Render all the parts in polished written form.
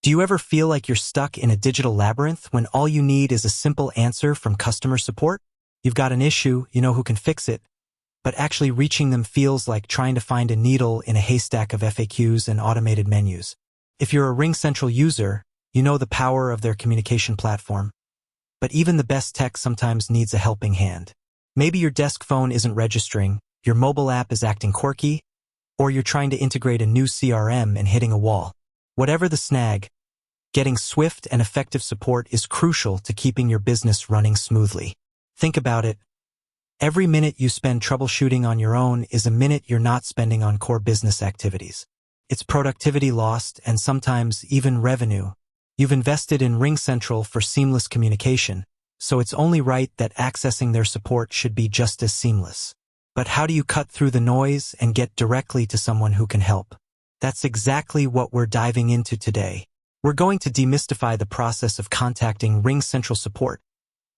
Do you ever feel like you're stuck in a digital labyrinth when all you need is a simple answer from customer support? You've got an issue, you know who can fix it, but actually reaching them feels like trying to find a needle in a haystack of FAQs and automated menus. If you're a RingCentral user, you know the power of their communication platform. But even the best tech sometimes needs a helping hand. Maybe your desk phone isn't registering, your mobile app is acting quirky, or you're trying to integrate a new CRM and hitting a wall. Whatever the snag, getting swift and effective support is crucial to keeping your business running smoothly. Think about it. Every minute you spend troubleshooting on your own is a minute you're not spending on core business activities. It's productivity lost and sometimes even revenue. You've invested in RingCentral for seamless communication, so it's only right that accessing their support should be just as seamless. But how do you cut through the noise and get directly to someone who can help? That's exactly what we're diving into today. We're going to demystify the process of contacting RingCentral support,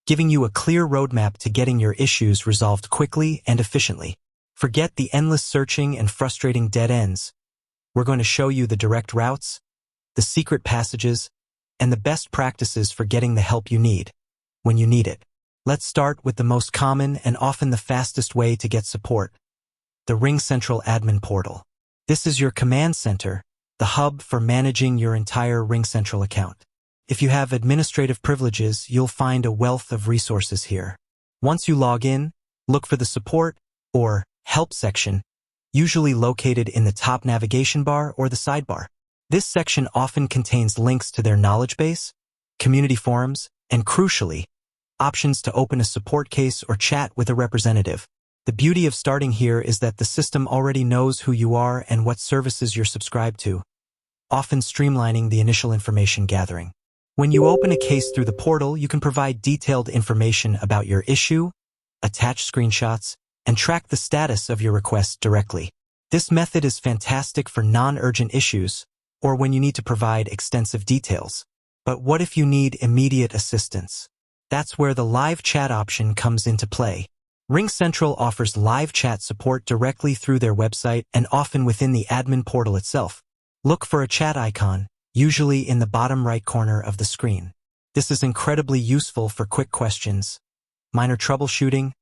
giving you a clear roadmap to getting your issues resolved quickly and efficiently. Forget the endless searching and frustrating dead ends. We're going to show you the direct routes, the secret passages, and the best practices for getting the help you need, when you need it. Let's start with the most common and often the fastest way to get support, the RingCentral admin portal. This is your command center, the hub for managing your entire RingCentral account. If you have administrative privileges, you'll find a wealth of resources here. Once you log in, look for the support or help section, usually located in the top navigation bar or the sidebar. This section often contains links to their knowledge base, community forums, and crucially, options to open a support case or chat with a representative. The beauty of starting here is that the system already knows who you are and what services you're subscribed to, often streamlining the initial information gathering. When you open a case through the portal, you can provide detailed information about your issue, attach screenshots, and track the status of your request directly. This method is fantastic for non-urgent issues or when you need to provide extensive details. But what if you need immediate assistance? That's where the live chat option comes into play. RingCentral offers live chat support directly through their website and often within the admin portal itself. Look for a chat icon, usually in the bottom right corner of the screen. This is incredibly useful for quick questions, minor troubleshooting,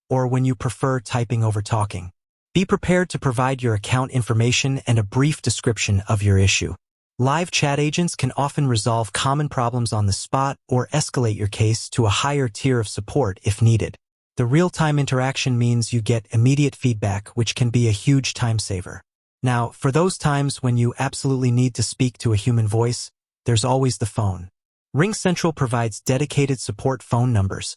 or when you prefer typing over talking. Be prepared to provide your account information and a brief description of your issue. Live chat agents can often resolve common problems on the spot or escalate your case to a higher tier of support if needed. The real-time interaction means you get immediate feedback, which can be a huge time saver. Now, for those times when you absolutely need to speak to a human voice, there's always the phone. RingCentral provides dedicated support phone numbers,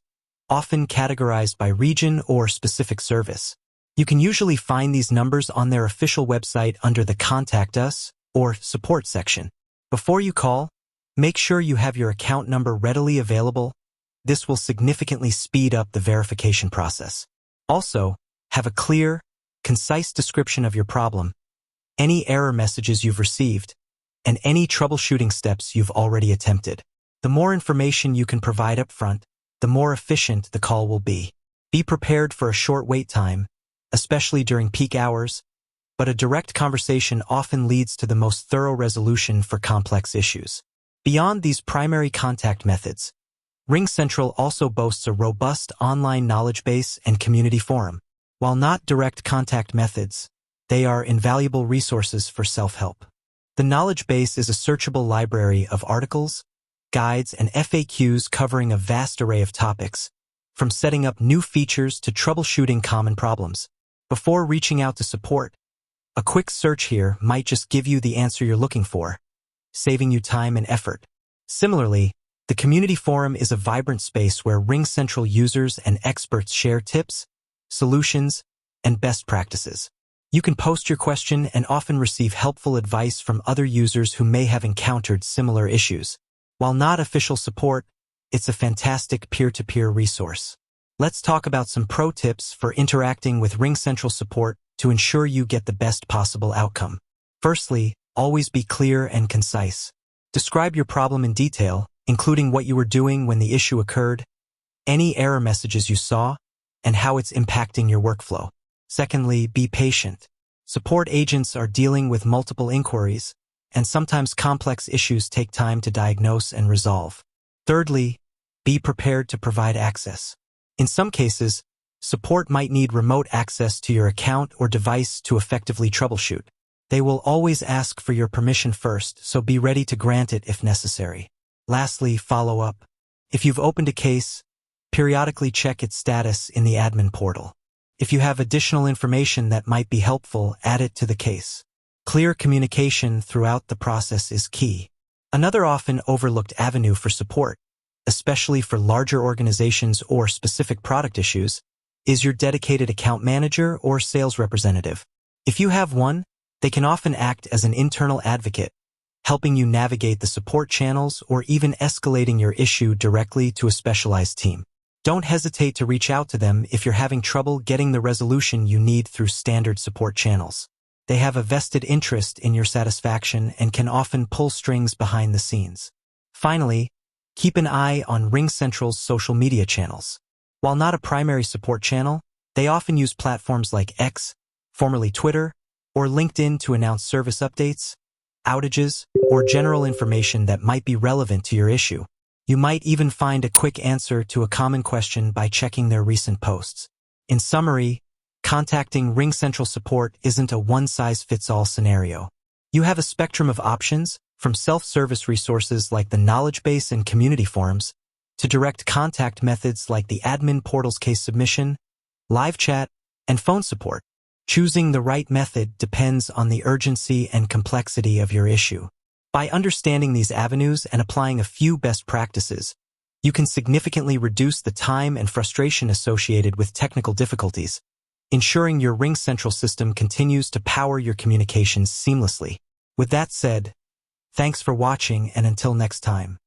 often categorized by region or specific service. You can usually find these numbers on their official website under the Contact Us or Support section. Before you call, make sure you have your account number readily available. This will significantly speed up the verification process. Also, have a clear, concise description of your problem, any error messages you've received, and any troubleshooting steps you've already attempted. The more information you can provide up front, the more efficient the call will be. Be prepared for a short wait time, especially during peak hours, but a direct conversation often leads to the most thorough resolution for complex issues. Beyond these primary contact methods, RingCentral also boasts a robust online knowledge base and community forum. While not direct contact methods, they are invaluable resources for self-help. The knowledge base is a searchable library of articles, guides, and FAQs covering a vast array of topics, from setting up new features to troubleshooting common problems. Before reaching out to support, a quick search here might just give you the answer you're looking for, saving you time and effort. Similarly, the community forum is a vibrant space where RingCentral users and experts share tips, solutions, and best practices. You can post your question and often receive helpful advice from other users who may have encountered similar issues. While not official support, it's a fantastic peer-to-peer resource. Let's talk about some pro tips for interacting with RingCentral support to ensure you get the best possible outcome. Firstly, always be clear and concise. Describe your problem in detail, including what you were doing when the issue occurred, any error messages you saw, and how it's impacting your workflow. Secondly, be patient. Support agents are dealing with multiple inquiries, and sometimes complex issues take time to diagnose and resolve. Thirdly, be prepared to provide access. In some cases, support might need remote access to your account or device to effectively troubleshoot. They will always ask for your permission first, so be ready to grant it if necessary. Lastly, follow up. If you've opened a case, periodically check its status in the admin portal. If you have additional information that might be helpful, add it to the case. Clear communication throughout the process is key. Another often overlooked avenue for support, especially for larger organizations or specific product issues, is your dedicated account manager or sales representative. If you have one, they can often act as an internal advocate, helping you navigate the support channels or even escalating your issue directly to a specialized team. Don't hesitate to reach out to them if you're having trouble getting the resolution you need through standard support channels. They have a vested interest in your satisfaction and can often pull strings behind the scenes. Finally, keep an eye on RingCentral's social media channels. While not a primary support channel, they often use platforms like X, formerly Twitter, or LinkedIn to announce service updates, outages, or general information that might be relevant to your issue. You might even find a quick answer to a common question by checking their recent posts. In summary, contacting RingCentral support isn't a one-size-fits-all scenario. You have a spectrum of options, from self-service resources like the knowledge base and community forums, to direct contact methods like the admin portal's case submission, live chat, and phone support. Choosing the right method depends on the urgency and complexity of your issue. By understanding these avenues and applying a few best practices, you can significantly reduce the time and frustration associated with technical difficulties, ensuring your RingCentral system continues to power your communications seamlessly. With that said, thanks for watching, and until next time.